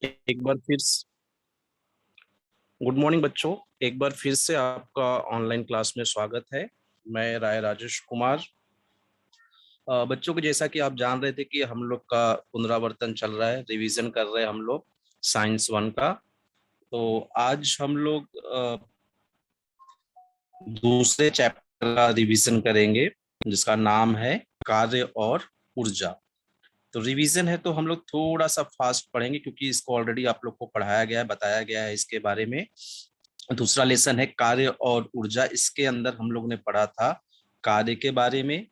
एक बार फिर good morning बच्चों। एक बार फिर से आपका ऑनलाइन क्लास में स्वागत है। मैं राय राजेश कुमार। बच्चों को जैसा कि आप जान रहे थे कि हम लोग का पुनरावर्तन चल रहा है, रिवीजन कर रहे हैं हम लोग साइंस वन का। तो आज हम लोग दूसरे चैप्टर का रिवीजन करेंगे जिसका नाम है कार्य और ऊर्जा। तो रिवीजन है तो हम लोग थोड़ा सा फास्ट पढ़ेंगे क्योंकि इसको ऑलरेडी आप लोग को पढ़ाया गया है, बताया गया है इसके बारे में। दूसरा लेसन है कार्य और ऊर्जा। इसके अंदर हम लोग ने पढ़ा था कार्य के बारे में,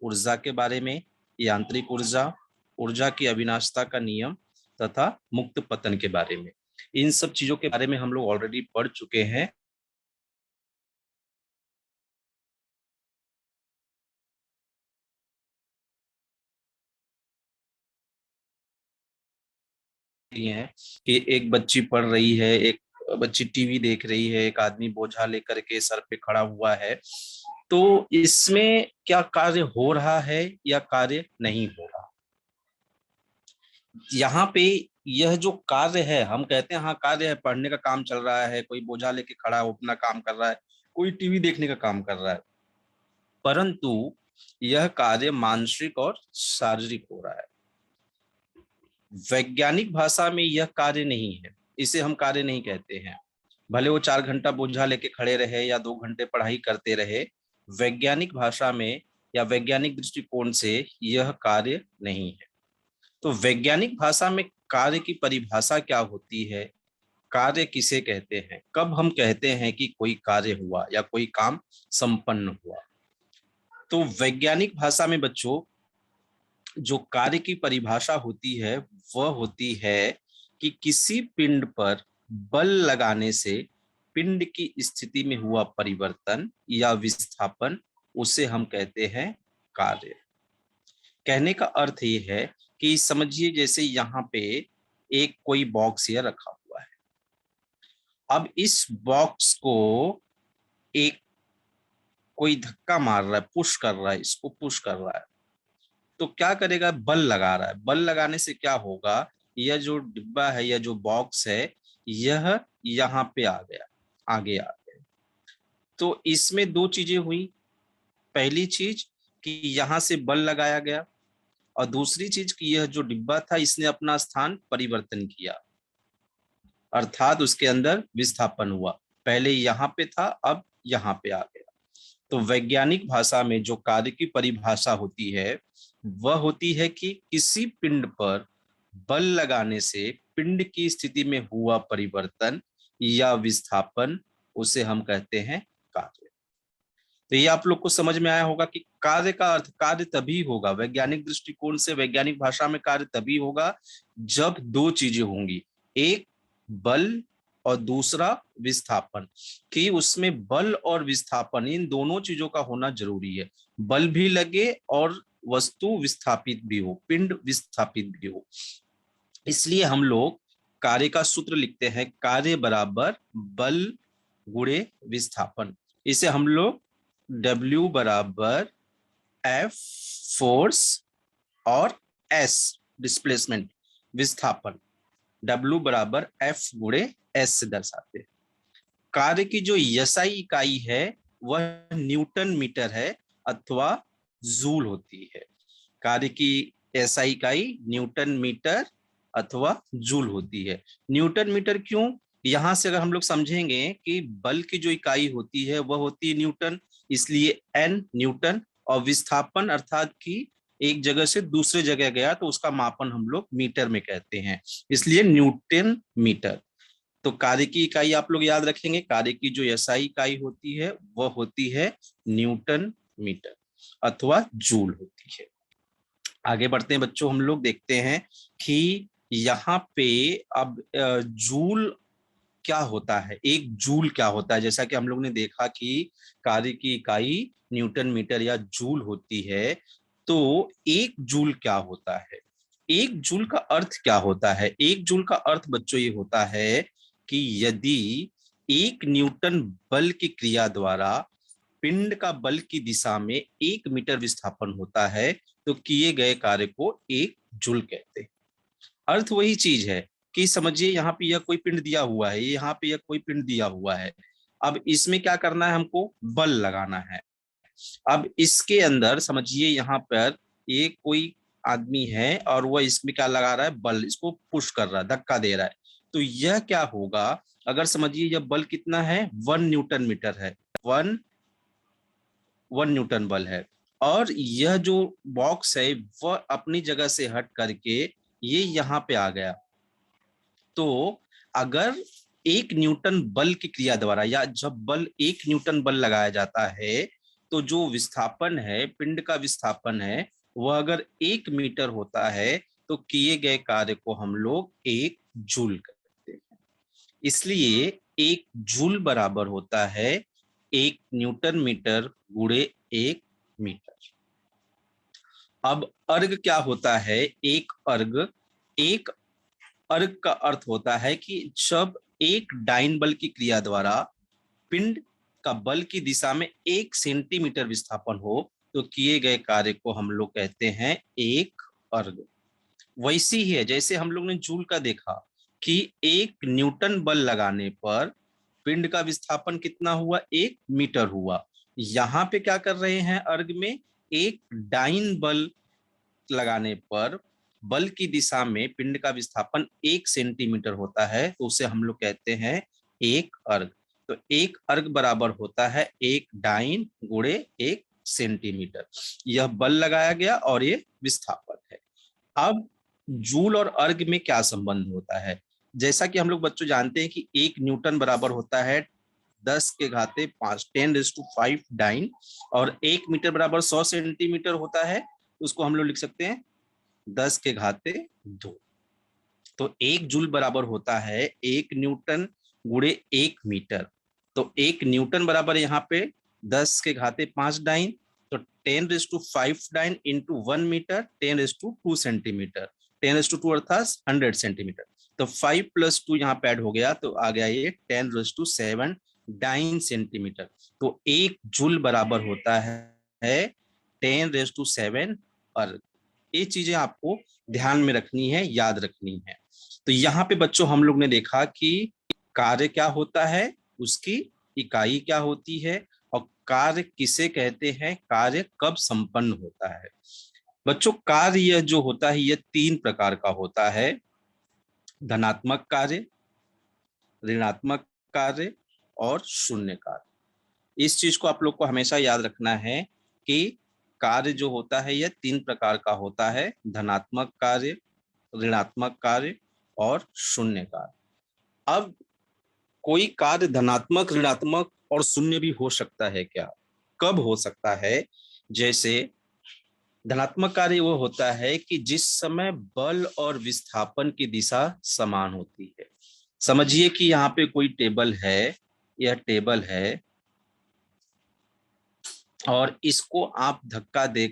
ऊर्जा के बारे में, यांत्रिक ऊर्जा, ऊर्जा की अविनाशिता का नियम तथा मुक्त पतन के बारे में। इन सब चीजों के बारे में हम लोग ऑलरेडी पढ़ चुके हैं। हैं कि एक बच्ची पढ़ रही है, एक बच्ची टीवी देख रही है, एक आदमी बोझा लेकर के सर पे खड़ा हुआ है। तो इसमें क्या कार्य हो रहा है या कार्य नहीं हो रहा? यहाँ पे यह जो कार्य है, हम कहते हैं हाँ कार्य है, पढ़ने का काम चल रहा है, कोई बोझा लेके खड़ा है, अपना काम कर रहा है, कोई टीवी देखने का काम कर रहा है, परंतु यह कार्य मानसिक और शारीरिक हो रहा है। वैज्ञानिक भाषा में यह कार्य नहीं है, इसे हम कार्य नहीं कहते हैं। भले वो 4 घंटा बोझा लेके खड़े रहे या 2 घंटे पढ़ाई करते रहे, वैज्ञानिक भाषा में या वैज्ञानिक दृष्टिकोण से यह कार्य नहीं है। तो वैज्ञानिक भाषा में कार्य की परिभाषा क्या होती है, कार्य किसे कहते हैं, कब हम कहते हैं कि कोई कार्य हुआ या कोई काम संपन्न हुआ? तो वैज्ञानिक भाषा में बच्चों जो कार्य की परिभाषा होती है वह होती है कि किसी पिंड पर बल लगाने से पिंड की स्थिति में हुआ परिवर्तन या विस्थापन, उसे हम कहते हैं कार्य। कहने का अर्थ ये है कि समझिए जैसे यहाँ पे एक कोई बॉक्स ये रखा हुआ है। अब इस बॉक्स को एक कोई धक्का मार रहा है, पुश कर रहा है, इसको पुश कर रहा है। तो क्या करेगा? बल लगा रहा है। बल लगाने से क्या होगा? यह जो डिब्बा है या जो बॉक्स है यह यहाँ पे आ गया, आगे आ गया। तो इसमें दो चीजें हुई। पहली चीज कि यहाँ से बल लगाया गया, और दूसरी चीज कि यह जो डिब्बा था इसने अपना स्थान परिवर्तन किया, अर्थात उसके अंदर विस्थापन हुआ। पहले यहाँ पे था, अब यहाँ पे आ गया। तो वैज्ञानिक भाषा में जो कार्य की परिभाषा होती है वह होती है कि किसी पिंड पर बल लगाने से पिंड की स्थिति में हुआ परिवर्तन या विस्थापन, उसे हम कहते हैं कार्य। तो ये आप लोग को समझ में आया होगा कि कार्य का अर्थ, कार्य तभी होगा वैज्ञानिक दृष्टिकोण से, वैज्ञानिक भाषा में कार्य तभी होगा जब दो चीजें होंगी, एक बल और दूसरा विस्थापन। कि उसमें बल और विस्थापन, इन दोनों चीजों का होना जरूरी है। बल भी लगे और वस्तु विस्थापित भी हो, पिंड विस्थापित भी हो। इसलिए हम लोग कार्य का सूत्र लिखते हैं, कार्य बराबर बल गुणे विस्थापन। इसे हम लोग W बराबर F फोर्स और S डिस्प्लेसमेंट, विस्थापन, W बराबर F गुणे S से दर्शाते हैं। कार्य की जो SI इकाई है वह न्यूटन मीटर है अथवा जूल होती है। कार्य की SI इकाई न्यूटन मीटर अथवा जूल होती है। न्यूटन मीटर क्यों? यहां से अगर हम लोग समझेंगे कि बल की जो इकाई होती है वह होती है न्यूटन, इसलिए N न्यूटन, और विस्थापन अर्थात कि एक जगह से दूसरे जगह गया तो उसका मापन हम लोग मीटर में कहते हैं, इसलिए न्यूटन मीटर। तो कार्य की इकाई आप लोग याद रखेंगे, कार्य की जो एसआई इकाई होती है वह होती है न्यूटन मीटर अथवा जूल होती है। आगे बढ़ते हैं बच्चों, हम लोग देखते हैं कि यहाँ पे अब जूल क्या होता है, एक जूल क्या होता है। जैसा कि हम लोग ने देखा कि कार्य की इकाई न्यूटन मीटर या जूल होती है, तो एक जूल क्या होता है? एक जूल का अर्थ क्या होता है? एक जूल का अर्थ बच्चों ये होता है कि यदि 1 न्यूटन बल की क्रिया द्वारा पिंड का बल की दिशा में 1 मीटर विस्थापन होता है तो किए गए कार्य को एक जूल कहते हैं। अर्थ वही चीज है कि समझिए यहाँ पे यह कोई पिंड दिया हुआ है, यहाँ पे यह कोई पिंड दिया हुआ है। अब इसमें क्या करना है, हमको बल लगाना है। अब इसके अंदर समझिए यहाँ पर एक कोई आदमी है और वह इसमें क्या लगा रहा है, बल, इसको पुश कर रहा है, धक्का दे रहा है। तो यह क्या होगा, अगर समझिए यह बल कितना है, 1 न्यूटन मीटर है, वन वन न्यूटन बल है। और यह जो बॉक्स है वह अपनी जगह से हट करके ये यहाँ पे आ गया। तो अगर 1 न्यूटन बल की क्रिया द्वारा, या जब बल 1 न्यूटन बल लगाया जाता है, तो जो विस्थापन है, पिंड का विस्थापन है, वह अगर 1 मीटर होता है तो किए गए कार्य को हम लोग 1 जूल कहते हैं। इसलिए 1 जूल बराबर होता है 1 न्यूटन मीटर गुणे 1 मीटर। अब अर्ग क्या होता है, एक अर्ग का अर्थ होता है कि जब एक डाइन बल की क्रिया द्वारा पिंड का बल की दिशा में 1 सेंटीमीटर विस्थापन हो तो किए गए कार्य को हम लोग कहते हैं एक अर्ग। वैसी ही है जैसे हम लोग ने जूल का देखा कि 1 न्यूटन बल लगाने पर पिंड का विस्थापन कितना हुआ, 1 मीटर हुआ। यहाँ पे क्या कर रहे हैं, अर्ग में एक डाइन बल लगाने पर बल की दिशा में पिंड का विस्थापन 1 सेंटीमीटर होता है, तो उसे हम लोग कहते हैं एक अर्ग। तो एक अर्ग बराबर होता है 1 डाइन गुणे 1 सेंटीमीटर। यह बल लगाया गया और ये विस्थापन है। अब जूल और अर्ग में क्या संबंध होता है, जैसा कि हम लोग बच्चों जानते हैं कि 1 न्यूटन बराबर होता है 10⁵ 10⁵ डाइन, और 1 मीटर बराबर 100 सेंटीमीटर होता है, उसको हम लोग लिख सकते हैं 10⁵2। तो 1 जूल बराबर होता है 1 न्यूटन गुणे 1 मीटर। तो 1 न्यूटन बराबर यहाँ पे 10⁵5 डाइन, तो 10⁵5 डाइन इंटू 1 मीटर 10⁵2 सेंटीमीटर, 10⁵2 अर्थात 100 सेंटीमीटर। तो 5 + 2 यहाँ पे ऐड हो गया तो आ गया ये 10⁻7 डाइन सेंटीमीटर। तो 1 जूल बराबर होता है 10⁻7 अर्ग। ये चीजें आपको ध्यान में रखनी है, याद रखनी है। तो यहाँ पे बच्चों हम लोग ने देखा कि कार्य क्या होता है, उसकी इकाई क्या होती है, और कार्य किसे कहते हैं, कार्य कब संपन्न होता है। बच्चों कार्य यह जो होता है यह 3 प्रकार का होता है, धनात्मक कार्य, ऋणात्मक कार्य और शून्य कार्य। इस चीज को आप लोग को हमेशा याद रखना है कि कार्य जो होता है यह 3 प्रकार का होता है, धनात्मक कार्य, ऋणात्मक कार्य और शून्य कार्य। अब कोई कार्य धनात्मक, ऋणात्मक और शून्य भी हो सकता है क्या, कब हो सकता है, जैसे धनात्मक कार्य वो होता है कि जिस समय बल और विस्थापन की दिशा समान होती है। समझिए कि यहाँ पे कोई टेबल है, यह टेबल है और इसको आप धक्का दे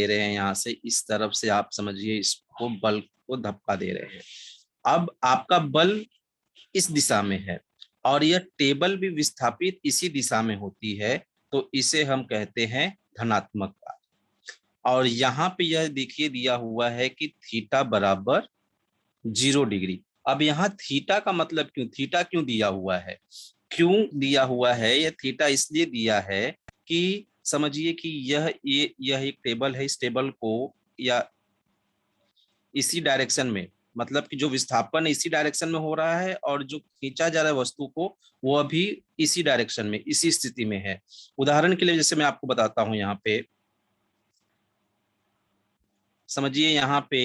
रहे हैं, यहाँ से इस तरफ से आप समझिए इसको बल को धक्का दे रहे हैं। अब आपका बल इस दिशा में है और यह टेबल भी विस्थापित इसी दिशा में होती है, तो इसे हम कहते हैं धनात्मक कार्य। और यहाँ पे यह देखिए दिया हुआ है कि थीटा बराबर 0 डिग्री। अब यहाँ थीटा का मतलब थीटा क्यों दिया हुआ है, क्यों दिया हुआ है, यह थीटा इसलिए दिया है कि समझिए कि यह एक टेबल है, इस टेबल को या इसी डायरेक्शन में, मतलब कि जो विस्थापन इसी डायरेक्शन में हो रहा है और जो खींचा जा रहा है वस्तु को वो अभी इसी डायरेक्शन में, इसी स्थिति में है। उदाहरण के लिए जैसे मैं आपको बताता हूं, यहाँ पे समझिए यहाँ पे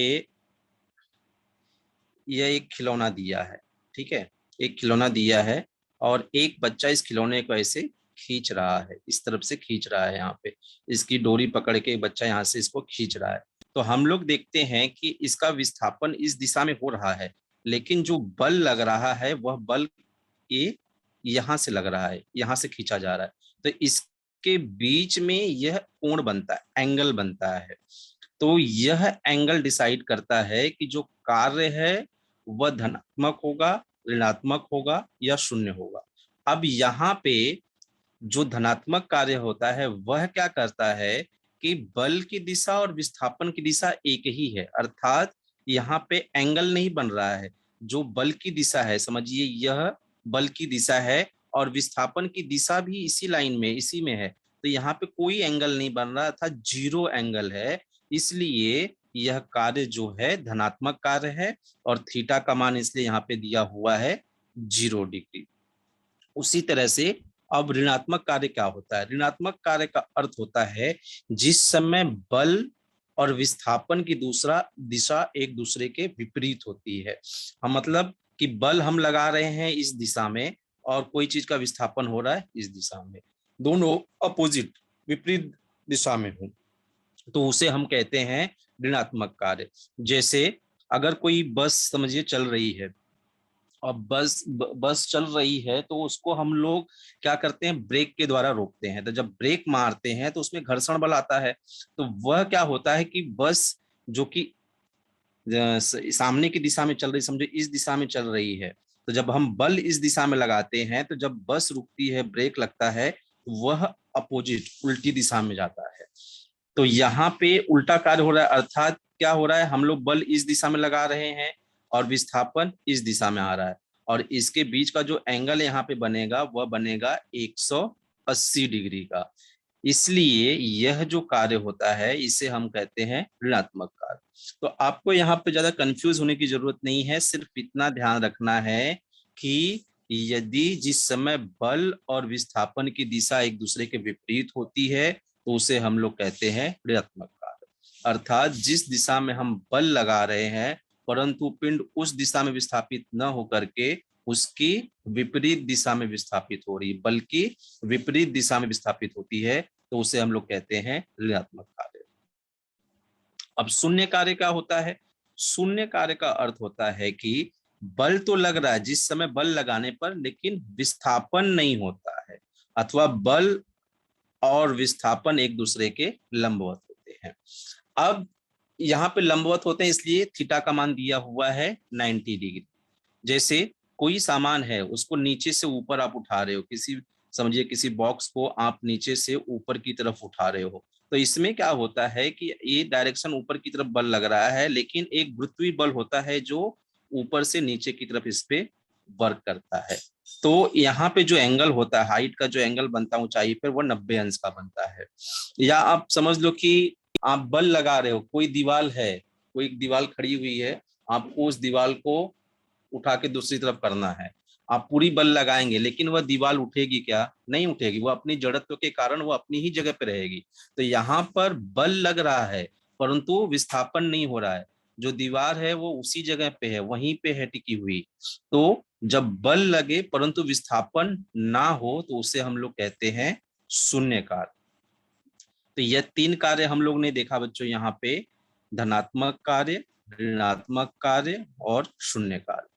यह एक खिलौना दिया है, ठीक है, एक खिलौना दिया है और एक बच्चा इस खिलौने को ऐसे खींच रहा है, इस तरफ से खींच रहा है, यहाँ पे इसकी डोरी पकड़ के बच्चा यहाँ से इसको खींच रहा है। तो हम लोग देखते हैं कि इसका विस्थापन इस दिशा में हो रहा है, लेकिन जो बल लग रहा है वह बल ये यहाँ से लग रहा है, यहाँ से खींचा जा रहा है। तो इसके बीच में यह कोण बनता है, एंगल बनता है। तो यह एंगल डिसाइड करता है कि जो कार्य है वह धनात्मक होगा, ऋणात्मक होगा या शून्य होगा। अब यहाँ पे जो धनात्मक कार्य होता है वह क्या करता है कि बल की दिशा और विस्थापन की दिशा एक ही है, अर्थात यहाँ पे एंगल नहीं बन रहा है, जो बल की दिशा है, समझिए यह बल की दिशा है और विस्थापन की दिशा भी इसी लाइन में, इसी में है, तो यहाँ पे कोई एंगल नहीं बन रहा था, जीरो एंगल है, इसलिए यह कार्य जो है धनात्मक कार्य है और थीटा का मान इसलिए यहाँ पे दिया हुआ है 0 डिग्री। उसी तरह से अब ऋणात्मक कार्य क्या होता है? ऋणात्मक कार्य का अर्थ होता है जिस समय बल और विस्थापन की दूसरा दिशा एक दूसरे के विपरीत होती है। हम मतलब कि बल हम लगा रहे हैं इस दिशा में और कोई चीज का विस्थापन हो रहा है इस दिशा में, दोनों अपोजिट, विपरीत दिशा में हो, तो उसे हम कहते हैं ऋणात्मक कार्य। जैसे अगर कोई बस समझिए चल रही है, अब बस चल रही है तो उसको हम लोग क्या करते हैं, ब्रेक के द्वारा रोकते हैं। तो जब ब्रेक मारते हैं तो उसमें घर्षण बल आता है, तो वह क्या होता है कि बस जो कि सामने की दिशा में चल रही, समझो इस दिशा में चल रही है, तो जब हम बल इस दिशा में लगाते हैं तो जब बस रुकती है, ब्रेक लगता है, तो वह अपोजिट, उल्टी दिशा में जाता है। तो यहाँ पे उल्टा कार्य हो रहा है, अर्थात क्या हो रहा है, हम लोग बल इस दिशा में लगा रहे हैं और विस्थापन इस दिशा में आ रहा है, और इसके बीच का जो एंगल यहाँ पे बनेगा वह बनेगा 180 डिग्री का। इसलिए यह जो कार्य होता है इसे हम कहते हैं ऋणात्मक कार्य। तो आपको यहाँ पे ज्यादा कंफ्यूज होने की जरूरत नहीं है, सिर्फ इतना ध्यान रखना है कि यदि जिस समय बल और विस्थापन की दिशा एक दूसरे के विपरीत होती है तो उसे हम लोग कहते हैं ऋणात्मक कार्य। अर्थात जिस दिशा में हम बल लगा रहे हैं परंतु पिंड उस दिशा में विस्थापित न होकर के उसकी विपरीत दिशा में विस्थापित हो रही, बल्कि विपरीत दिशा में विस्थापित होती है, तो उसे हम लोग कहते हैं ऋणात्मक कार्य। अब शून्य कार्य क्या होता है? शून्य कार्य का अर्थ होता है कि बल तो लग रहा है जिस समय बल लगाने पर, लेकिन विस्थापन नहीं होता है, अथवा बल और विस्थापन एक दूसरे के लंबवत होते हैं। अब यहाँ पे लंबवत होते हैं इसलिए थीटा का मान दिया हुआ है 90 डिग्री। जैसे कोई सामान है उसको नीचे से ऊपर आप उठा रहे हो, किसी समझिए किसी बॉक्स को आप नीचे से ऊपर की तरफ उठा रहे हो, तो इसमें क्या होता है कि ये डायरेक्शन ऊपर की तरफ बल लग रहा है, लेकिन एक गुरुत्वीय बल होता है जो ऊपर से नीचे की तरफ इस पे वर्क करता है। तो यहाँ पे जो एंगल होता है, हाइट का जो एंगल बनता है ऊंचाई पर, वो 90 अंश का बनता है। या आप समझ लो कि आप बल लगा रहे हो, कोई दीवार है, कोई दीवार खड़ी हुई है, आपको उस दीवार को उठा के दूसरी तरफ करना है, आप पूरी बल लगाएंगे लेकिन वह दीवार उठेगी क्या? नहीं उठेगी, वो अपनी जड़त्व के कारण वो अपनी ही जगह पे रहेगी। तो यहाँ पर बल लग रहा है परंतु विस्थापन नहीं हो रहा है, जो दीवार है वो उसी जगह पे है, वहीं पे है टिकी हुई। तो जब बल लगे परंतु विस्थापन ना हो तो उसे हम लोग कहते हैं शून्य कार्य। तो यह तीन कार्य हम लोग ने देखा बच्चों यहाँ पे, धनात्मक कार्य, ऋणात्मक कार्य और शून्य कार्य।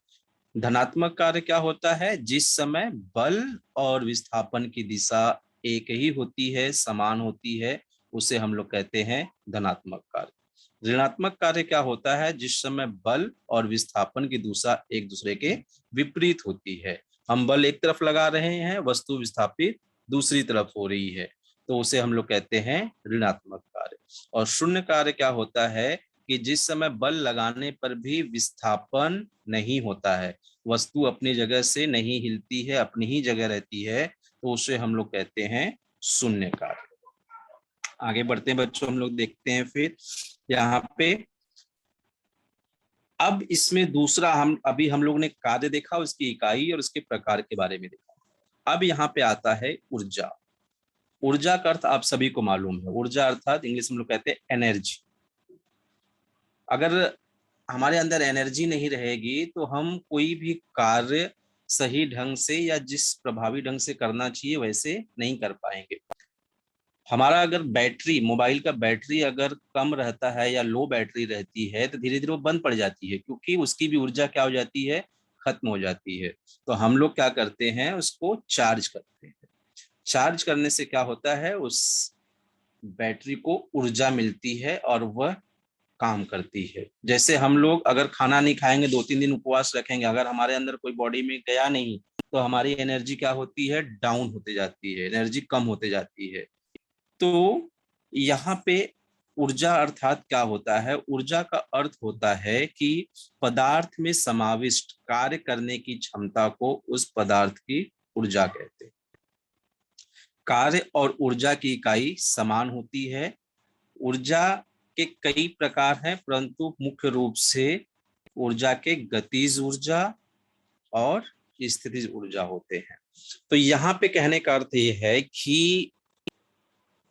धनात्मक कार्य क्या होता है? जिस समय बल और विस्थापन की दिशा एक ही होती है, समान होती है, उसे हम लोग कहते हैं धनात्मक कार्य। ऋणात्मक कार्य क्या होता है? जिस समय बल और विस्थापन की दिशा एक दूसरे के विपरीत होती है, हम बल एक तरफ लगा रहे हैं, वस्तु विस्थापित दूसरी तरफ हो रही है, तो उसे हम लोग कहते हैं ऋणात्मक कार्य। और शून्य कार्य क्या होता है कि जिस समय बल लगाने पर भी विस्थापन नहीं होता है, वस्तु अपनी जगह से नहीं हिलती है, अपनी ही जगह रहती है, तो उसे हम लोग कहते हैं शून्य कार्य। आगे बढ़ते हैं बच्चों, हम लोग देखते हैं फिर यहाँ पे। अब इसमें दूसरा, हम लोग ने कार्य देखा, उसकी इकाई और उसके प्रकार के बारे में देखा। अब यहाँ पे आता है ऊर्जा। ऊर्जा का अर्थ आप सभी को मालूम है, ऊर्जा अर्थात इंग्लिश में लोग कहते हैं एनर्जी। अगर हमारे अंदर एनर्जी नहीं रहेगी तो हम कोई भी कार्य सही ढंग से या जिस प्रभावी ढंग से करना चाहिए वैसे नहीं कर पाएंगे। हमारा अगर बैटरी, मोबाइल का बैटरी अगर कम रहता है या लो बैटरी रहती है तो धीरे धीरे वो बंद पड़ जाती है, क्योंकि उसकी भी ऊर्जा क्या हो जाती है, खत्म हो जाती है। तो हम लोग क्या करते हैं, उसको चार्ज करते हैं। चार्ज करने से क्या होता है, उस बैटरी को ऊर्जा मिलती है और वह काम करती है। जैसे हम लोग अगर खाना नहीं खाएंगे, 2-3 दिन उपवास रखेंगे, अगर हमारे अंदर कोई बॉडी में गया नहीं तो हमारी एनर्जी क्या होती है, डाउन होते जाती है, एनर्जी कम होते जाती है। तो यहाँ पे ऊर्जा अर्थात क्या होता है? ऊर्जा का अर्थ होता है कि पदार्थ में समाविष्ट कार्य करने की क्षमता को उस पदार्थ की ऊर्जा कहते हैं। कार्य और ऊर्जा की इकाई समान होती है। ऊर्जा के कई प्रकार हैं, परंतु मुख्य रूप से ऊर्जा के गतिज ऊर्जा और स्थितिज ऊर्जा होते हैं। तो यहाँ पे कहने का अर्थ ये है कि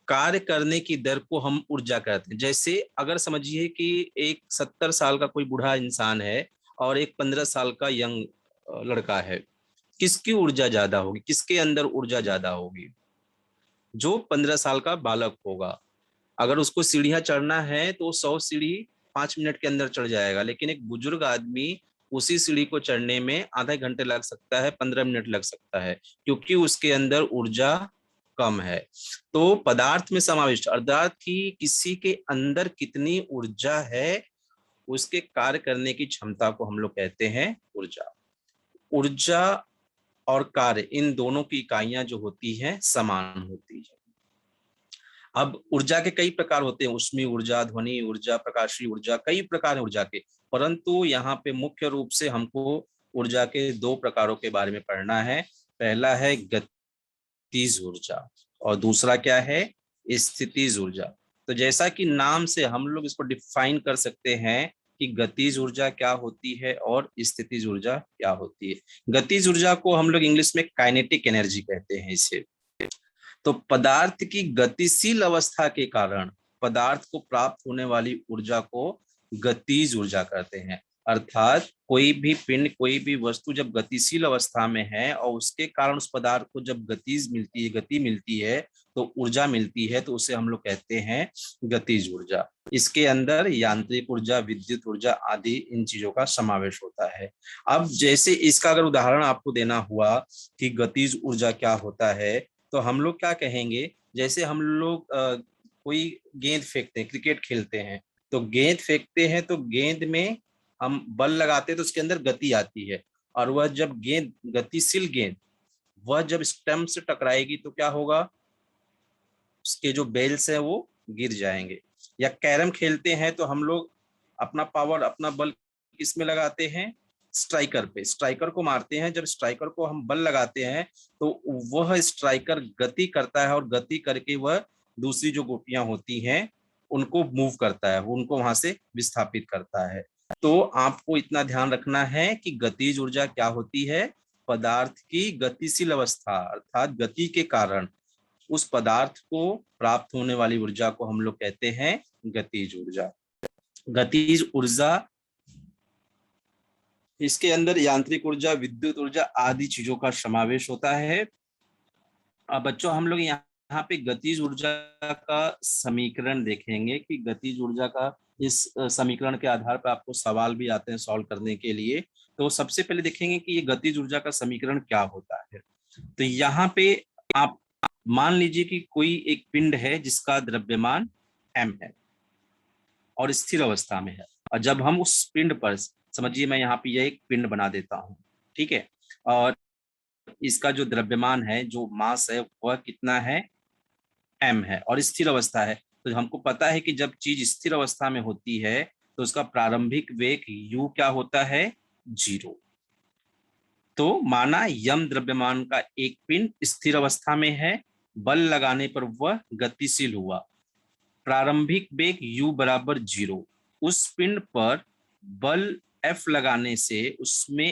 कार्य करने की दर को हम ऊर्जा कहते हैं। जैसे अगर समझिए कि एक 70 साल का कोई बूढ़ा इंसान है और एक 15 साल का यंग लड़का है, किसकी ऊर्जा ज्यादा होगी? किसके अंदर ऊर्जा ज्यादा होगी? जो 15 साल का बालक होगा। अगर उसको सीढ़ियां चढ़ना है तो 100 सीढ़ी 5 मिनट के अंदर चढ़ जाएगा, लेकिन एक बुजुर्ग आदमी उसी सीढ़ी को चढ़ने में आधे घंटे लग सकता है, 15 मिनट लग सकता है, क्योंकि उसके अंदर ऊर्जा कम है। तो पदार्थ में समाविष्ट अर्थात कि किसी के अंदर कितनी ऊर्जा है, उसके कार्य करने की क्षमता को हम लोग कहते हैं ऊर्जा। ऊर्जा और कार्य इन दोनों की इकाइयां जो होती हैं समान होती है। अब ऊर्जा के कई प्रकार होते हैं, ऊष्मीय ऊर्जा, ध्वनि ऊर्जा, प्रकाशीय ऊर्जा, कई प्रकार है ऊर्जा के। परंतु यहाँ पे मुख्य रूप से हमको ऊर्जा के दो प्रकारों के बारे में पढ़ना है। पहला है गतिज ऊर्जा और दूसरा क्या है? स्थितिज ऊर्जा। तो जैसा कि नाम से हम लोग इसको डिफाइन कर सकते हैं कि गतिज ऊर्जा क्या होती है और स्थितिज ऊर्जा क्या होती है। गतिज ऊर्जा को हम लोग इंग्लिश में काइनेटिक एनर्जी कहते हैं इसे। तो पदार्थ की गतिशील अवस्था के कारण पदार्थ को प्राप्त होने वाली ऊर्जा को गतिज ऊर्जा कहते हैं। अर्थात कोई भी पिंड, कोई भी वस्तु जब गतिशील अवस्था में है और उसके कारण उस पदार्थ को जब गति मिलती है, तो ऊर्जा मिलती है, तो उसे हम लोग कहते हैं गतिज ऊर्जा। इसके अंदर यांत्रिक ऊर्जा, विद्युत ऊर्जा आदि इन चीजों का समावेश होता है। अब जैसे इसका अगर उदाहरण आपको देना हुआ कि गतिज ऊर्जा क्या होता है, तो हम लोग क्या कहेंगे? जैसे हम लोग कोई गेंद फेंकते हैं, क्रिकेट खेलते हैं, तो गेंद फेंकते हैं तो गेंद में हम बल लगाते हैं तो उसके अंदर गति आती है, और वह जब गेंद, गतिशील गेंद, वह जब स्टंप से टकराएगी तो क्या होगा? उसके जो बेल्स हैं वो गिर जाएंगे। या कैरम खेलते हैं तो हम लोग अपना पावर, अपना बल किस में लगाते हैं? स्ट्राइकर पे, स्ट्राइकर को मारते हैं। जब स्ट्राइकर को हम बल लगाते हैं तो वह स्ट्राइकर गति करता है और गति करके वह दूसरी जो गोटियां होती हैं उनको मूव करता है, उनको वहां से विस्थापित करता है। तो आपको इतना ध्यान रखना है कि गतिज ऊर्जा क्या होती है? पदार्थ की गतिशील अवस्था अर्थात गति के कारण उस पदार्थ को प्राप्त होने वाली ऊर्जा को हम लोग कहते हैं गतिज ऊर्जा। गतिज ऊर्जा, इसके अंदर यांत्रिक ऊर्जा, विद्युत ऊर्जा आदि चीजों का समावेश होता है। अब बच्चों हम लोग यहाँ पे गतिज ऊर्जा का समीकरण देखेंगे कि गतिज ऊर्जा का इस समीकरण के आधार पर आपको सवाल भी आते हैं सॉल्व करने के लिए। तो सबसे पहले देखेंगे कि ये गतिज ऊर्जा का समीकरण क्या होता है। तो यहाँ पे आप मान लीजिए कि कोई एक पिंड है जिसका द्रव्यमान m है और स्थिर अवस्था में है, और जब हम उस पिंड पर, समझिए मैं यहाँ पे यह एक पिंड बना देता हूँ, ठीक है, और इसका जो द्रव्यमान है, जो मास है, वह कितना है? m है और स्थिर अवस्था है। तो हमको पता है कि जब चीज स्थिर अवस्था में होती है तो उसका प्रारंभिक वेग u क्या होता है? 0। तो माना यम द्रव्यमान का एक पिंड स्थिर अवस्था में है, बल लगाने पर वह गतिशील हुआ, प्रारंभिक वेग u बराबर 0। उस पिंड पर बल F लगाने से उसमें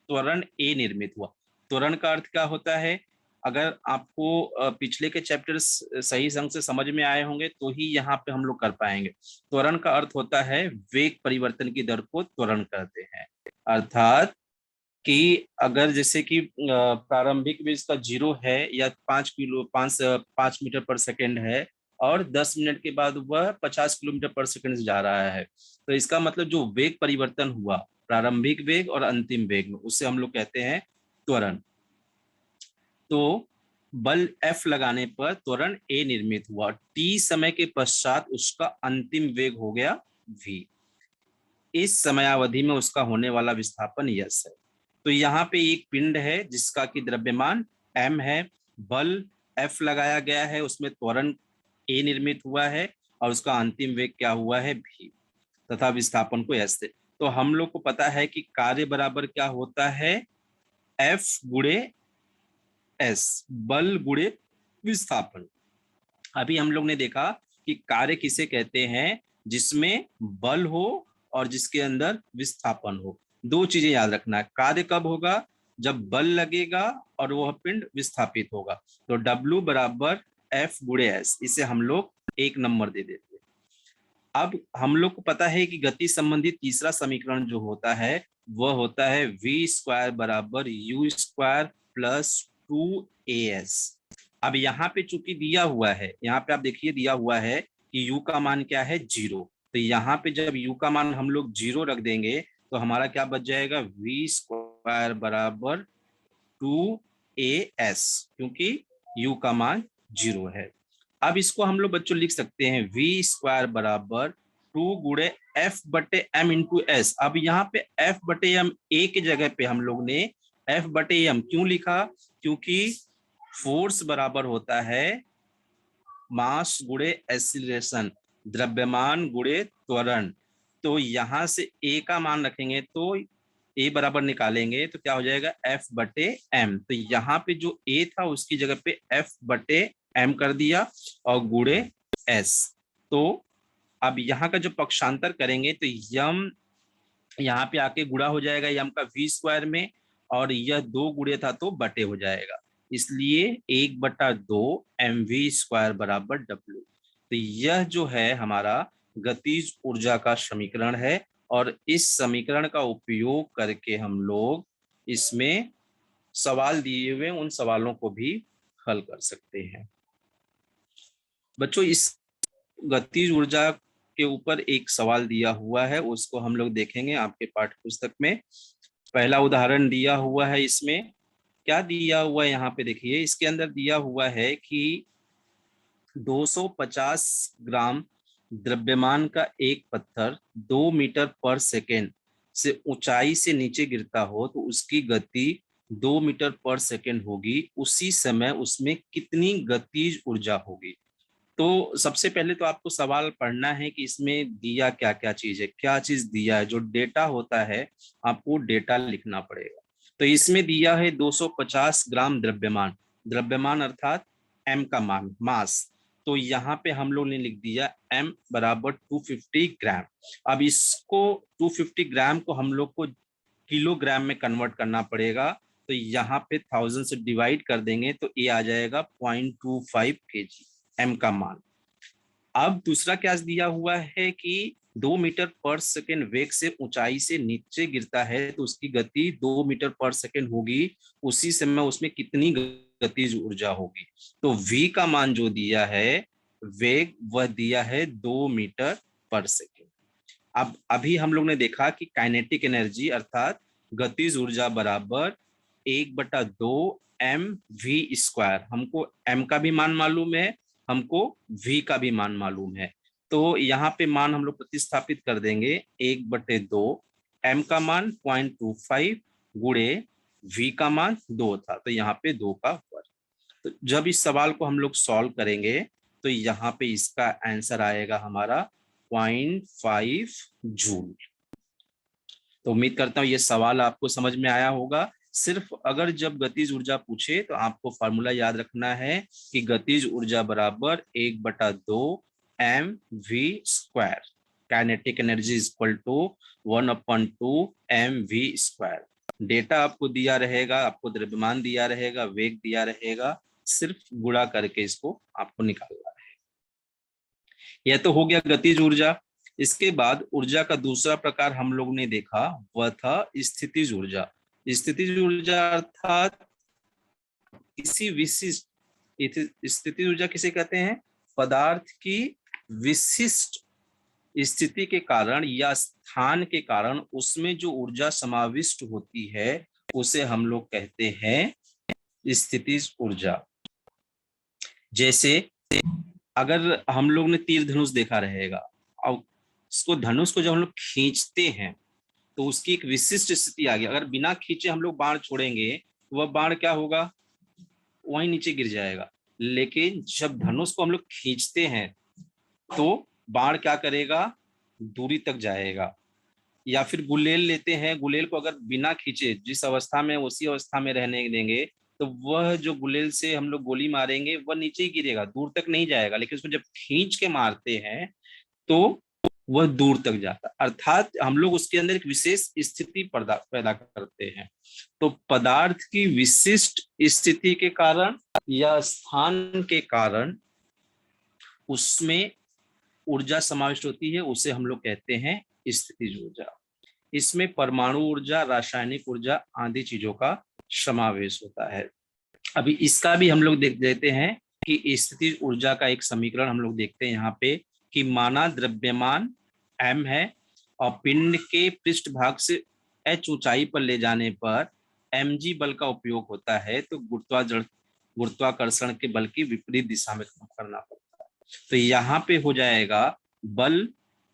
त्वरण A निर्मित हुआ। त्वरण का अर्थ क्या होता है? अगर आपको पिछले के चैप्टर्स सही ढंग से समझ में आए होंगे तो ही यहाँ पे हम लोग कर पाएंगे। त्वरण का अर्थ होता है वेग परिवर्तन की दर को त्वरण कहते हैं। अर्थात कि अगर जैसे कि प्रारंभिक वेग इसका 0 है या 5 मीटर पर सेकेंड है, और 10 मिनट के बाद वह 50 किलोमीटर पर सेकेंड से जा रहा है, तो इसका मतलब जो वेग परिवर्तन हुआ प्रारंभिक वेग और अंतिम वेग में, उससे हम लोग कहते हैं त्वरण। तो बल F लगाने पर त्वरण A निर्मित हुआ, t समय के पश्चात उसका अंतिम वेग हो गया v। इस समयावधि में उसका होने वाला विस्थापन यस है। तो यहाँ पे एक पिंड है जिसका कि द्रव्यमान m है, बल F लगाया गया है, उसमें त्वरण A निर्मित हुआ है, और उसका अंतिम वेग क्या हुआ है v, तथा विस्थापन को s से। तो हम लोग को पता है कि कार्य बराबर क्या होता है, F गुणे S, बल गुणे विस्थापन। अभी हम लोग ने देखा कि कार्य किसे कहते हैं, जिसमें बल हो और जिसके अंदर विस्थापन हो। दो चीजें याद रखना है, कार्य कब होगा, जब बल लगेगा और वह पिंड विस्थापित होगा। तो W बराबर F गुणे S, इसे हम लोग 1 नंबर दे देते हैं। अब हम लोग को पता है कि गति संबंधी तीसरा समीकरण जो होता है वह होता है v स्क्वायर बराबर u स्क्वायर प्लस 2as। अब यहाँ पे चूंकि दिया हुआ है, यहाँ पे आप देखिए दिया हुआ है कि u का मान क्या है, 0। तो यहाँ पे जब u का मान हम लोग 0 रख देंगे तो हमारा क्या बच जाएगा, v स्क्वायर बराबर 2as, क्योंकि u का मान 0 है। अब इसको हम लोग बच्चों लिख सकते हैं v स्क्वायर बराबर 2 गुणे f बटे m इंटू एस। अब यहाँ पे f बटे m a की जगह पे हम लोग ने f बटे m क्यों लिखा, क्योंकि फोर्स बराबर होता है मास गुणे एक्सीलरेशन, द्रव्यमान गुणे त्वरण। तो यहाँ से a का मान रखेंगे तो a बराबर निकालेंगे तो क्या हो जाएगा, f बटे m। तो यहाँ पे जो a था उसकी जगह पे f बटे m कर दिया और गुणे s। तो अब यहाँ का जो पक्षांतर करेंगे तो यम यहाँ पे आके गुणा हो जाएगा यम का v स्क्वायर में, और यह 2 गुणे था तो बटे हो जाएगा, इसलिए 1/2 mv स्क्वायर बराबर w। तो यह जो है हमारा गतिज ऊर्जा का समीकरण है, और इस समीकरण का उपयोग करके हम लोग इसमें सवाल दिए हुए उन सवालों को भी हल कर सकते हैं। बच्चों इस गतिज ऊर्जा के ऊपर एक सवाल दिया हुआ है, उसको हम लोग देखेंगे आपके पाठ्य पुस्तक में। पहला उदाहरण दिया हुआ है, इसमें क्या दिया हुआ है, यहाँ पे देखिए इसके अंदर दिया हुआ है कि 250 ग्राम द्रव्यमान का एक पत्थर 2 मीटर पर सेकेंड से ऊंचाई से नीचे गिरता हो तो उसकी गति 2 मीटर पर सेकेंड होगी, उसी समय उसमें कितनी गतिज ऊर्जा होगी। तो सबसे पहले तो आपको सवाल पढ़ना है कि इसमें दिया क्या क्या चीज है, क्या चीज दिया है। जो डेटा होता है आपको डेटा लिखना पड़ेगा। तो इसमें दिया है 250 ग्राम द्रव्यमान, द्रव्यमान अर्थात m का मान, मास। तो यहाँ पे हम लोग ने लिख दिया m बराबर 250 ग्राम। अब इसको 250 ग्राम को हम लोग को किलोग्राम में कन्वर्ट करना पड़ेगा। तो यहाँ पे 1000 से डिवाइड कर देंगे तो ये आ जाएगा 0.25 kg, m का मान। अब दूसरा क्या दिया हुआ है कि 2 मीटर पर सेकेंड वेग से ऊंचाई से नीचे गिरता है तो उसकी गति 2 मीटर पर सेकेंड होगी, उसी समय उसमें कितनी गतिज ऊर्जा होगी। तो v का मान जो दिया है वेग वह दिया है 2 मीटर पर सेकेंड। अब अभी हम लोग ने देखा कि काइनेटिक एनर्जी अर्थात गतिज ऊर्जा बराबर 1/2 mv स्क्वायर। हमको m का भी मान मालूम है, हमको v का भी मान मालूम है। तो यहाँ पे मान हम लोग प्रतिस्थापित कर देंगे, 1/2 m का मान 0.25 गुणे v का मान 2 था तो यहाँ पे 2 का वर्ग। तो जब इस सवाल को हम लोग सॉल्व करेंगे तो यहाँ पे इसका आंसर आएगा हमारा 0.5 जूल। तो उम्मीद करता हूँ ये सवाल आपको समझ में आया होगा। सिर्फ अगर जब गतिज ऊर्जा पूछे तो आपको फॉर्मूला याद रखना है कि गतिज ऊर्जा बराबर 1/2 mv square, kinetic energy is equal to 1/2 mv square. Data आपको दिया रहेगा, आपको द्रव्यमान दिया रहेगा, वेग दिया रहेगा, सिर्फ गुणा करके इसको आपको निकालना है। यह तो हो गया गतिज ऊर्जा। इसके बाद ऊर्जा का दूसरा प्रकार हम लोग ने देखा वह था स्थितिज ऊर्जा। स्थितिज ऊर्जा अर्थात किसी विशिष्ट, स्थितिज ऊर्जा किसे कहते हैं, पदार्थ की विशिष्ट स्थिति के कारण या स्थान के कारण उसमें जो ऊर्जा समाविष्ट होती है उसे हम लोग कहते हैं स्थितिज ऊर्जा। जैसे अगर हम लोग ने तीर धनुष देखा रहेगा और इसको धनुष को जब हम लोग खींचते हैं तो उसकी एक विशिष्ट स्थिति आ गई। अगर बिना खींचे हम लोग बाण छोड़ेंगे तो वह बाण क्या होगा, वहीं नीचे गिर जाएगा। लेकिन जब धनुष को हम लोग खींचते हैं तो बाण क्या करेगा, दूरी तक जाएगा। या फिर गुलेल लेते हैं, गुलेल को अगर बिना खींचे जिस अवस्था में उसी अवस्था में रहने देंगे, तो वह जो गुलेल से हम लोग गोली मारेंगे वह नीचे ही गिरेगा, दूर तक नहीं जाएगा। लेकिन उसको जब खींच के मारते हैं तो वह दूर तक जाता है। अर्थात हम लोग उसके अंदर एक विशेष स्थिति पैदा करते हैं। तो पदार्थ की विशिष्ट स्थिति के कारण या स्थान के कारण उसमें ऊर्जा समाविष्ट होती है, उसे हम लोग कहते हैं स्थितिज ऊर्जा। इसमें परमाणु ऊर्जा, रासायनिक ऊर्जा आदि चीजों का समावेश होता है। अभी इसका भी हम लोग देख देते हैं कि स्थितिज ऊर्जा का एक समीकरण हम लोग देखते हैं यहाँ पे, कि माना द्रव्यमान m है और पिंड के पृष्ठ भाग से h ऊंचाई पर ले जाने पर mg बल का उपयोग होता है, तो गुरुत्वाकर्षण के बल की विपरीत दिशा में काम करना पड़ता है। तो यहाँ पे हो जाएगा बल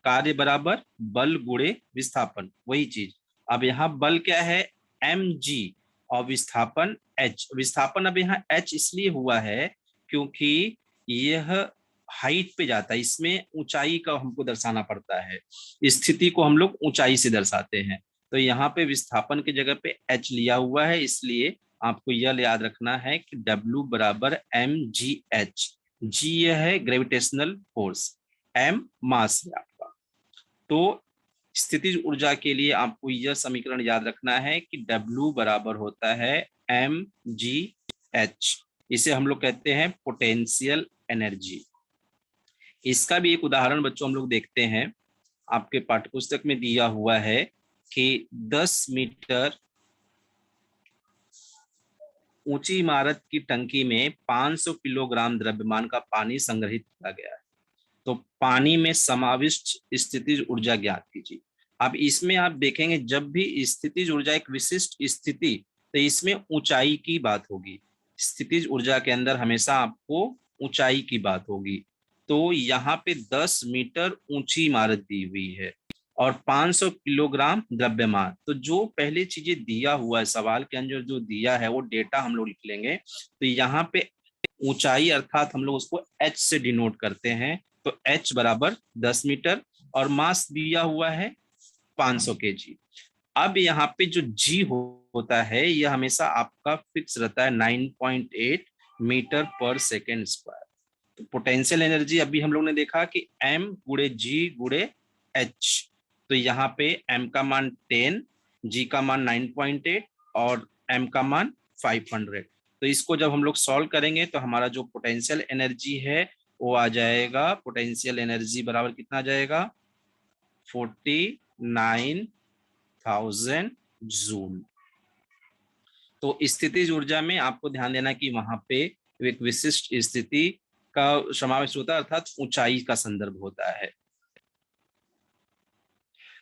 कार्य बराबर बल गुणे विस्थापन, वही चीज। अब यहाँ बल क्या है, mg, और विस्थापन h। विस्थापन अब यहाँ h इसलिए हुआ है क्योंकि यह हाइट पे जाता है, इसमें ऊंचाई का हमको दर्शाना पड़ता है, स्थिति को हम लोग ऊंचाई से दर्शाते हैं। तो यहाँ पे विस्थापन की जगह पे h लिया हुआ है, इसलिए आपको यह याद रखना है कि W बराबर mgh। g यह है ग्रेविटेशनल फोर्स, m मास है आपका। तो स्थितिज ऊर्जा के लिए आपको यह समीकरण याद रखना है कि W बराबर होता है mgh। इसे हम लोग कहते हैं पोटेंशियल एनर्जी। इसका भी एक उदाहरण बच्चों हम लोग देखते हैं, आपके पाठ्यपुस्तक में दिया हुआ है कि 10 मीटर ऊंची इमारत की टंकी में 500 किलोग्राम द्रव्यमान का पानी संग्रहित किया गया है। तो पानी में समाविष्ट स्थितिज ऊर्जा ज्ञात कीजिए। अब इसमें आप देखेंगे जब भी स्थितिज ऊर्जा एक विशिष्ट स्थिति, तो इसमें ऊंचाई की बात होगी। स्थितिज ऊर्जा के अंदर हमेशा आपको ऊंचाई की बात होगी। तो यहाँ पे 10 मीटर ऊंची इमारत दी हुई है और 500 किलोग्राम द्रव्यमान। तो जो पहले चीजें दिया हुआ है सवाल के अंदर जो दिया है वो डेटा हम लोग लिख लेंगे। तो यहाँ पे ऊंचाई अर्थात हम लोग उसको h से डिनोट करते हैं। तो h बराबर 10 मीटर और मास दिया हुआ है 500 kg। अब यहाँ पे जो g होता है यह हमेशा आपका फिक्स रहता है 9.8 मीटर पर सेकेंड स्क्वायर। तो पोटेंशियल एनर्जी अभी हम लोग ने देखा कि m गुणे g गुणे h। तो यहाँ पे m का मान 10, g का मान 9.8 और m का मान 500। तो इसको जब हम लोग सॉल्व करेंगे तो हमारा जो पोटेंशियल एनर्जी है वो आ जाएगा, पोटेंशियल एनर्जी बराबर कितना आ जाएगा, 49,000 जूल। तो स्थितिज ऊर्जा में आपको ध्यान देना कि वहां पे एक विशिष्ट स्थिति का समावेश होता है, अर्थात ऊंचाई का संदर्भ होता है।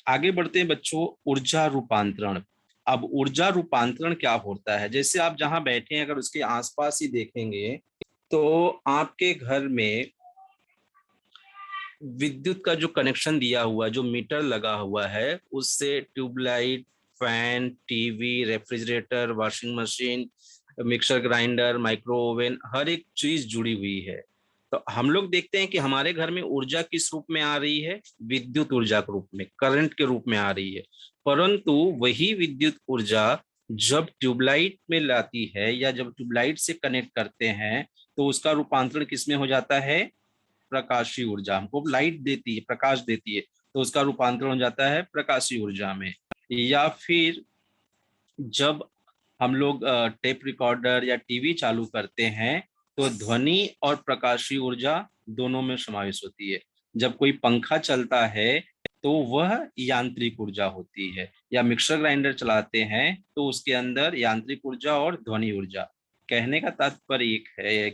आगे बढ़ते हैं बच्चों, ऊर्जा रूपांतरण। अब ऊर्जा रूपांतरण क्या होता है, जैसे आप जहां बैठे हैं अगर उसके आसपास ही देखेंगे तो आपके घर में विद्युत का जो कनेक्शन दिया हुआ, जो मीटर लगा हुआ है, उससे tubelight, fan, TV, refrigerator, washing machine, mixer grinder, micro oven, हर एक चीज जुड़ी हुई है। तो हम लोग देखते हैं कि हमारे घर में ऊर्जा किस रूप में आ रही है, विद्युत ऊर्जा के रूप में, करंट के रूप में आ रही है। परंतु वही विद्युत ऊर्जा जब ट्यूबलाइट में लाती है या जब ट्यूबलाइट से कनेक्ट करते हैं तो उसका रूपांतरण किसमें हो जाता है, प्रकाशीय ऊर्जा। हमको लाइट देती है, प्रकाश देती है, तो उसका रूपांतरण हो जाता है प्रकाशीय ऊर्जा में। या फिर जब हम लोग टेप रिकॉर्डर या टीवी चालू करते हैं तो ध्वनि और प्रकाशीय ऊर्जा दोनों में समावेश होती है। जब कोई पंखा चलता है तो वह यांत्रिक ऊर्जा होती है, या मिक्सर ग्राइंडर चलाते हैं तो उसके अंदर यांत्रिक ऊर्जा और ध्वनि ऊर्जा। कहने का तात्पर्य एक है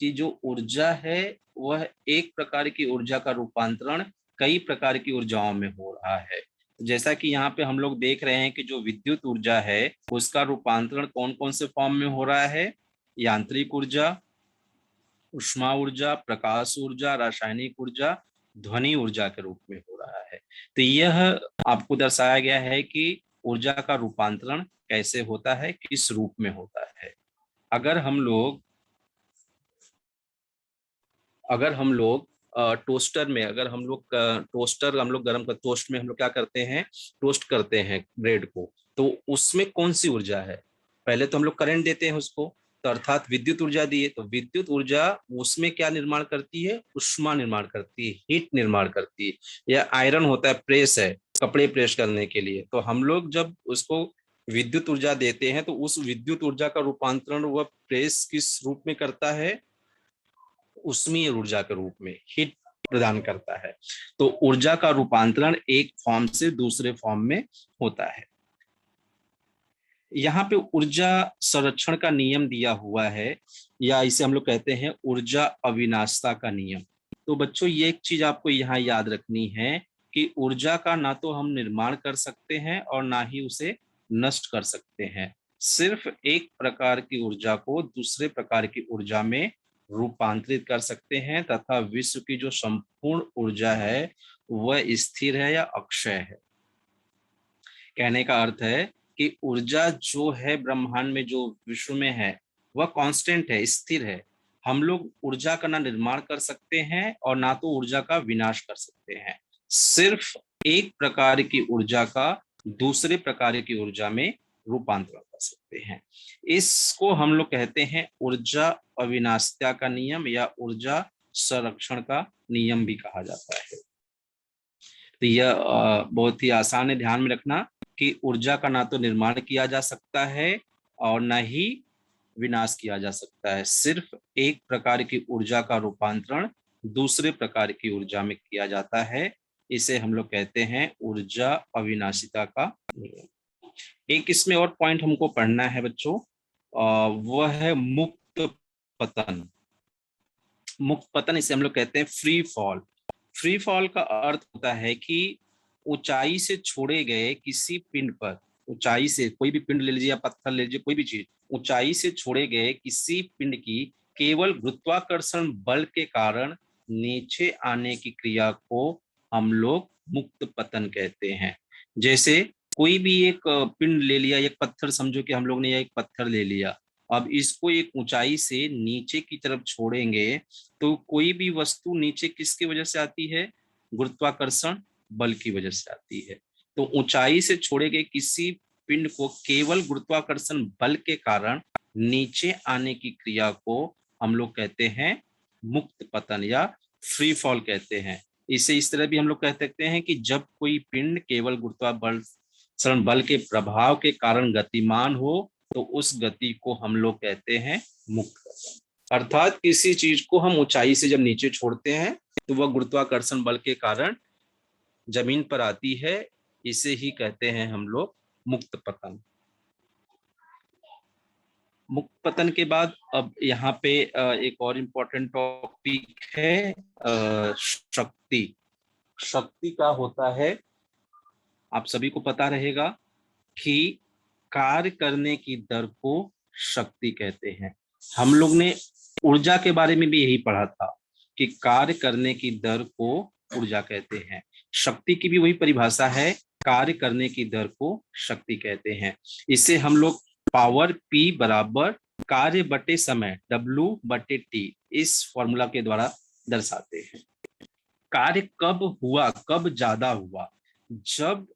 कि जो ऊर्जा है वह एक प्रकार की ऊर्जा का रूपांतरण कई प्रकार की ऊर्जाओं में हो रहा है। जैसा कि यहाँ पे हम लोग देख रहे हैं कि जो विद्युत ऊर्जा है उसका रूपांतरण कौन कौन से फॉर्म में हो रहा है, यांत्रिक ऊर्जा, उष्मा ऊर्जा, प्रकाश ऊर्जा, रासायनिक ऊर्जा, ध्वनि ऊर्जा के रूप में हो रहा है। तो यह आपको दर्शाया गया है कि ऊर्जा का रूपांतरण कैसे होता है, किस रूप में होता है। अगर हम लोग टोस्टर में अगर हम लोग टोस्टर हम लोग गर्म कर टोस्ट में हम लोग क्या करते हैं, टोस्ट करते हैं ब्रेड को, तो उसमें कौन सी ऊर्जा है? पहले तो हम लोग करंट देते हैं उसको, तो अर्थात विद्युत ऊर्जा दी है, तो विद्युत ऊर्जा उसमें क्या निर्माण करती है? उष्मा निर्माण करती है, हीट निर्माण करती है। या आयरन होता है, प्रेस है, कपड़े प्रेस करने के लिए, तो हम लोग जब उसको विद्युत ऊर्जा देते हैं तो उस विद्युत ऊर्जा का रूपांतरण वह प्रेस किस रूप में करता है? उष्मीय ऊर्जा के रूप में, हीट प्रदान करता है। तो ऊर्जा का रूपांतरण एक फॉर्म से दूसरे फॉर्म में होता है। यहाँ पे ऊर्जा संरक्षण का नियम दिया हुआ है, या इसे हम लोग कहते हैं ऊर्जा अविनाशिता का नियम। तो बच्चों ये एक चीज आपको यहाँ याद रखनी है कि ऊर्जा का ना तो हम निर्माण कर सकते हैं और ना ही उसे नष्ट कर सकते हैं। सिर्फ एक प्रकार की ऊर्जा को दूसरे प्रकार की ऊर्जा में रूपांतरित कर सकते हैं, तथा विश्व की जो संपूर्ण ऊर्जा है वह स्थिर है या अक्षय है। कहने का अर्थ है कि ऊर्जा जो है ब्रह्मांड में, जो विश्व में है, वह कांस्टेंट है, स्थिर है। हम लोग ऊर्जा का ना निर्माण कर सकते हैं और ना तो ऊर्जा का विनाश कर सकते हैं। सिर्फ एक प्रकार की ऊर्जा का दूसरे प्रकार की ऊर्जा में रूपांतरण कर सकते हैं। इसको हम लोग कहते हैं ऊर्जा अविनाशिता का नियम या ऊर्जा संरक्षण का नियम भी कहा जाता है। तो यह बहुत ही आसान है, ध्यान में रखना कि ऊर्जा का ना तो निर्माण किया जा सकता है और ना ही विनाश किया जा सकता है। सिर्फ एक प्रकार की ऊर्जा का रूपांतरण दूसरे प्रकार की ऊर्जा में किया जाता है। इसे हम लोग कहते हैं ऊर्जा अविनाशिता का नियम। एक इसमें और पॉइंट हमको पढ़ना है बच्चों, वह है मुक्त पतन। मुक्त पतन इसे हम लोग कहते हैं फ्री फॉल। फ्री फॉल का अर्थ होता है कि ऊंचाई से छोड़े गए किसी पिंड पर, ऊंचाई से कोई भी पिंड ले लीजिए या पत्थर ले लीजिए, कोई भी चीज, ऊंचाई से छोड़े गए किसी पिंड की केवल गुरुत्वाकर्षण बल के कारण नीचे आने की क्रिया को हम लोग मुक्त पतन कहते हैं। जैसे कोई भी एक पिंड ले लिया, एक पत्थर, समझो कि हम लोग ने एक पत्थर ले लिया, अब इसको एक ऊंचाई से नीचे की तरफ छोड़ेंगे तो कोई भी वस्तु नीचे किसकी वजह से आती है? गुरुत्वाकर्षण बल की वजह से आती है। तो ऊंचाई से छोड़े गए किसी पिंड को केवल गुरुत्वाकर्षण बल के कारण नीचे आने की क्रिया को हम लोग कहते हैं मुक्त पतन या फ्री फॉल कहते हैं। इसे इस तरह भी हम लोग कह सकते हैं कि जब कोई पिंड केवल गुरुत्वाकर्षण बल के प्रभाव के कारण गतिमान हो तो उस गति को हम लोग कहते हैं मुक्त पतन। अर्थात किसी चीज को हम ऊंचाई से जब नीचे छोड़ते हैं तो वह गुरुत्वाकर्षण बल के कारण जमीन पर आती है, इसे ही कहते हैं हम लोग मुक्त पतन। मुक्त पतन के बाद अब यहाँ पे एक और इम्पोर्टेंट टॉपिक है शक्ति। शक्ति का होता है, आप सभी को पता रहेगा कि कार्य करने की दर को शक्ति कहते हैं। हम लोग ने ऊर्जा के बारे में भी यही पढ़ा था कि कार्य करने की दर को ऊर्जा कहते हैं। शक्ति की भी वही परिभाषा है, कार्य करने की दर को शक्ति कहते हैं। इसे हम लोग पावर P बराबर कार्य बटे समय W बटे T इस फॉर्मूला के द्वारा दर्शाते हैं। कार्य कब हुआ, कब ज्यादा हुआ? जब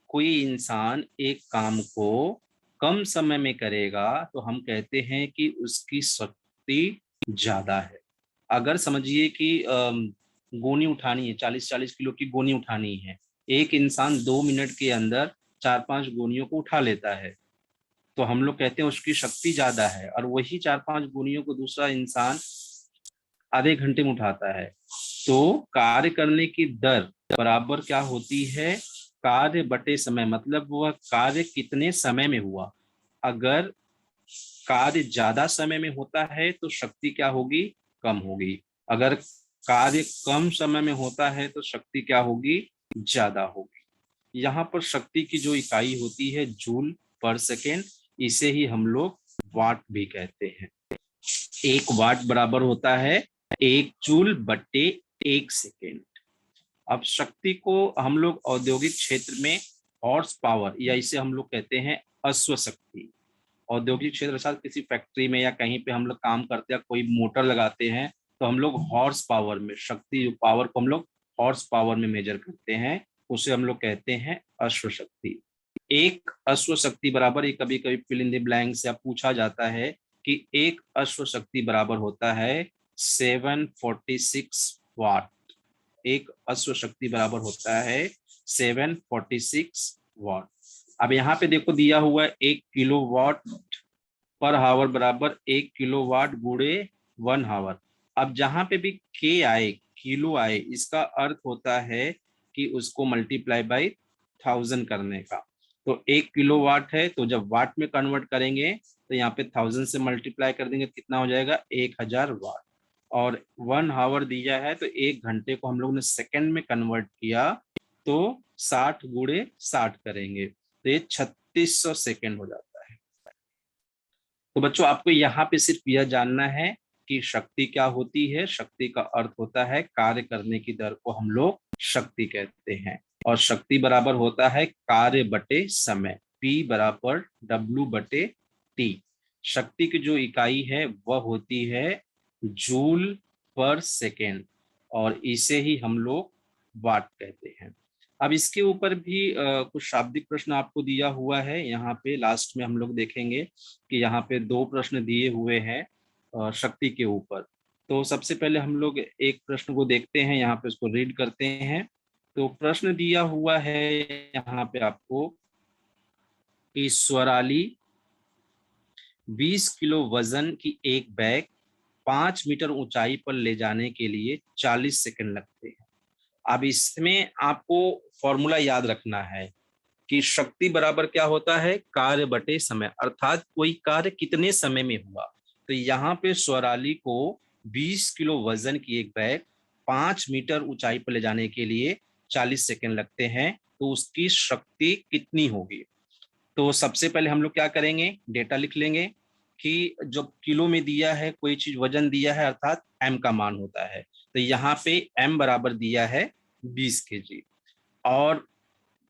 कोई इंसान एक काम को कम समय में करेगा तो हम कहते हैं कि उसकी शक्ति ज्यादा है। अगर समझिए कि गोनी उठानी है, 40-40 किलो की गोनी उठानी है, एक इंसान 2 मिनट के अंदर 4-5 गोनियों को उठा लेता है, तो हम लोग कहते हैं उसकी शक्ति ज्यादा है। और वही 4-5 गोनियों को दूसरा इंसान आधे घंटे में उठाता है। तो कार्य करने की दर बराबर क्या होती है? कार्य बटे समय, मतलब वह कार्य कितने समय में हुआ। अगर कार्य ज्यादा समय में होता है तो शक्ति क्या होगी? कम होगी। अगर कार्य कम समय में होता है तो शक्ति क्या होगी? ज्यादा होगी। यहाँ पर शक्ति की जो इकाई होती है जूल पर सेकेंड, इसे ही हम लोग वाट भी कहते हैं। 1 वाट बराबर होता है 1 जूल बटे 1 सेकेंड। अब शक्ति को हम लोग औद्योगिक क्षेत्र में हॉर्स पावर या इसे हम लोग कहते हैं अश्व शक्ति। औद्योगिक क्षेत्र अर्थात किसी फैक्ट्री में या कहीं पे हम लोग काम करते हैं, कोई मोटर लगाते हैं तो हम लोग हॉर्स पावर में, शक्ति जो पावर को हम लोग हॉर्स पावर में मेजर करते हैं, उसे हम लोग कहते हैं अश्व शक्ति। एक अश्व शक्ति बराबर, ये कभी कभी फिल इन द ब्लैंक्स या पूछा जाता है कि एक अश्व शक्ति बराबर होता है 746 वाट। एक अश्व शक्ति बराबर होता है 746 वाट। अब यहाँ पे देखो दिया हुआ है 1 किलोवाट पर हावर बराबर 1 किलोवाट गुणे 1 हावर। अब जहां पे भी के आए, किलो आए, इसका अर्थ होता है कि उसको मल्टीप्लाई बाई 1000 करने का। तो 1 किलोवाट है, तो जब वाट में कन्वर्ट करेंगे तो यहाँ पे 1000 से मल्टीप्लाई कर देंगे, कितना हो जाएगा 1000 वाट। और 1 हावर दिया है तो 1 घंटे को हम लोग ने सेकंड में कन्वर्ट किया, तो 60 गुणे 60 करेंगे तो ये 3600 सेकेंड हो जाता है। तो बच्चों आपको यहाँ पे सिर्फ यह जानना है कि शक्ति क्या होती है। शक्ति का अर्थ होता है कार्य करने की दर को हम लोग शक्ति कहते हैं, और शक्ति बराबर होता है कार्य बटे समय, P बराबर W बटे T। शक्ति की जो इकाई है वह होती है जूल पर सेकेंड, और इसे ही हम लोग वाट कहते हैं। अब इसके ऊपर भी कुछ शाब्दिक प्रश्न आपको दिया हुआ है, यहाँ पे लास्ट में हम लोग देखेंगे कि यहाँ पे 2 प्रश्न दिए हुए हैं शक्ति के ऊपर। तो सबसे पहले हम लोग एक प्रश्न को देखते हैं, यहाँ पे उसको रीड करते हैं। तो प्रश्न दिया हुआ है यहाँ पे आपको कि स्वराली 20 किलो वजन की एक बैग 5 मीटर ऊंचाई पर ले जाने के लिए 40 सेकंड लगते हैं। अब इसमें आपको फॉर्मूला याद रखना है कि शक्ति बराबर क्या होता है कार्य बटे समय, अर्थात कोई कार्य कितने समय में हुआ। तो यहाँ पे स्वराली को 20 किलो वजन की एक बैग 5 मीटर ऊंचाई पर ले जाने के लिए 40 सेकंड लगते हैं, तो उसकी शक्ति कितनी होगी। तो सबसे पहले हम लोग क्या करेंगे, डेटा लिख लेंगे कि जब किलो में दिया है कोई चीज, वजन दिया है अर्थात m का मान होता है। तो यहाँ पे m बराबर दिया है 20 केजी, और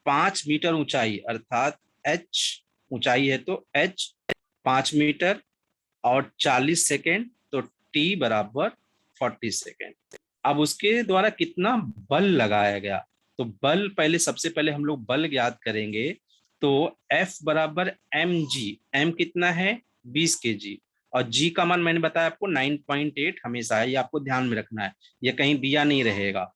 5 मीटर ऊंचाई अर्थात h ऊंचाई है तो h 5 मीटर, और 40 सेकेंड तो t बराबर 40 सेकेंड। अब उसके द्वारा कितना बल लगाया गया, तो बल पहले, सबसे पहले हम लोग बल ज्ञात करेंगे। तो F बराबर mg, m कितना है 20 केजी, और g का मान मैंने बताया आपको 9.8 हमेशा है, ये आपको ध्यान में रखना है, ये कहीं दिया नहीं रहेगा।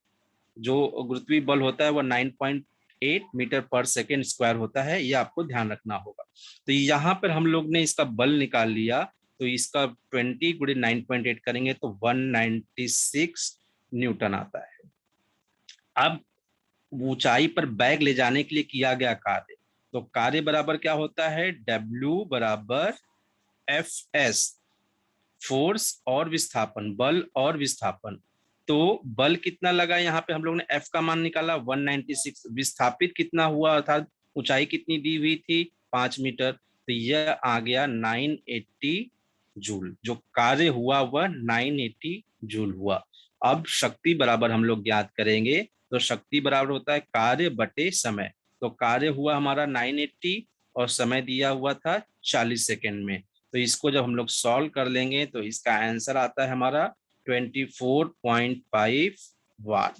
जो गुरुत्वीय बल होता है वह 9.8 मीटर पर सेकेंड स्क्वायर होता है, ये आपको ध्यान रखना होगा। तो यहाँ पर हम लोग ने इसका बल निकाल लिया, तो इसका 20 गुणे 9.8 करेंगे तो 196 न्यूटन आता है। अब ऊंचाई पर बैग ले जाने के लिए किया गया कार्य, तो कार्य बराबर क्या होता है W बराबर FS, फोर्स और विस्थापन, बल और विस्थापन। तो बल कितना लगा, यहाँ पे हम लोग ने F का मान निकाला 196, विस्थापित कितना हुआ अर्थात ऊंचाई कितनी दी हुई थी 5 मीटर, तो यह आ गया 980 जूल। जो कार्य हुआ वह 980 जूल हुआ। अब शक्ति बराबर हम लोग ज्ञात करेंगे, तो शक्ति बराबर होता है कार्य बटे समय। तो कार्य हुआ हमारा 980 और समय दिया हुआ था 40 सेकेंड में, तो इसको जब हम लोग सॉल्व कर लेंगे तो इसका आंसर आता है हमारा 24.5 वाट,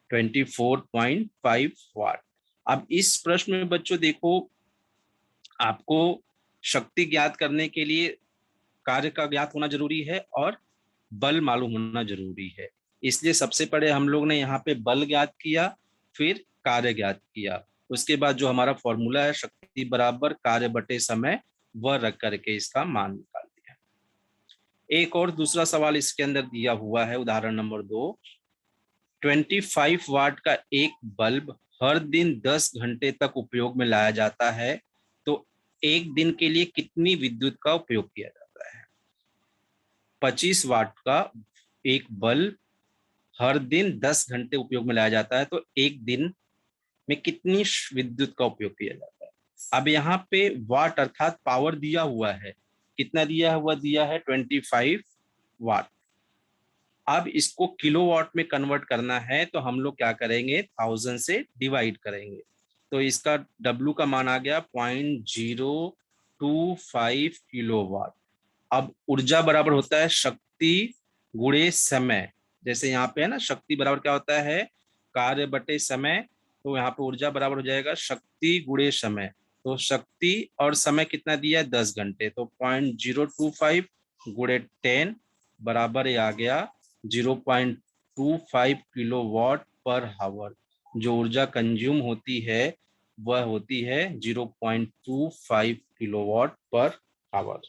24.5 वाट। अब इस प्रश्न में बच्चों देखो, आपको शक्ति ज्ञात करने के लिए कार्य का ज्ञात होना जरूरी है और बल मालूम होना जरूरी है। इसलिए सबसे पहले हम लोग ने यहाँ पे बल ज्ञात किया, फिर कार्य ज्ञात किया, उसके बाद जो हमारा फॉर्मूला है शक्ति बराबर कार्य बटे समय, वह रख करके इसका मान निकाल दिया। एक और दूसरा सवाल इसके अंदर दिया हुआ है, उदाहरण नंबर 2, 25 वाट का एक बल्ब हर दिन 10 घंटे तक उपयोग में लाया जाता है, तो एक दिन के लिए कितनी विद्युत का उपयोग किया जाता है। 25 वाट का एक बल्ब हर दिन 10 घंटे उपयोग में लाया जाता है, तो एक दिन में कितनी विद्युत का उपयोग किया जाता है। अब यहाँ पे वाट अर्थात पावर दिया हुआ है, कितना दिया हुआ, दिया है 25 वाट। अब इसको किलोवाट में कन्वर्ट करना है, तो हम लोग क्या करेंगे 1000 से डिवाइड करेंगे, तो इसका W का मान आ गया 0.025 किलोवाट। अब ऊर्जा बराबर होता है शक्ति गुणे समय, जैसे यहाँ पे है ना शक्ति बराबर क्या होता है, कार्य बटे समय, तो यहाँ पे ऊर्जा बराबर हो जाएगा शक्ति गुणे समय। तो शक्ति और समय कितना दिया है 10 घंटे, तो 0.025 गुणे 10 बराबर ये आ गया 0.25 किलोवाट पर हावर। जो ऊर्जा कंज्यूम होती है वह होती है 0.25 किलोवाट पर हावर।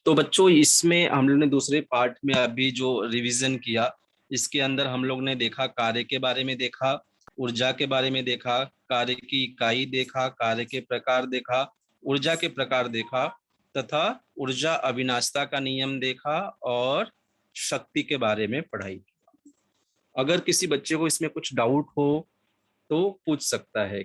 तो बच्चों इसमें हम लोग ने दूसरे पार्ट में अभी जो रिवीजन किया, इसके अंदर हम लोग ने देखा कार्य के बारे में देखा, ऊर्जा के बारे में देखा, कार्य की इकाई देखा, कार्य के प्रकार देखा, ऊर्जा के प्रकार देखा, तथा ऊर्जा अविनाशिता का नियम देखा, और शक्ति के बारे में पढ़ाई। अगर किसी बच्चे को इसमें कुछ डाउट हो तो पूछ सकता है।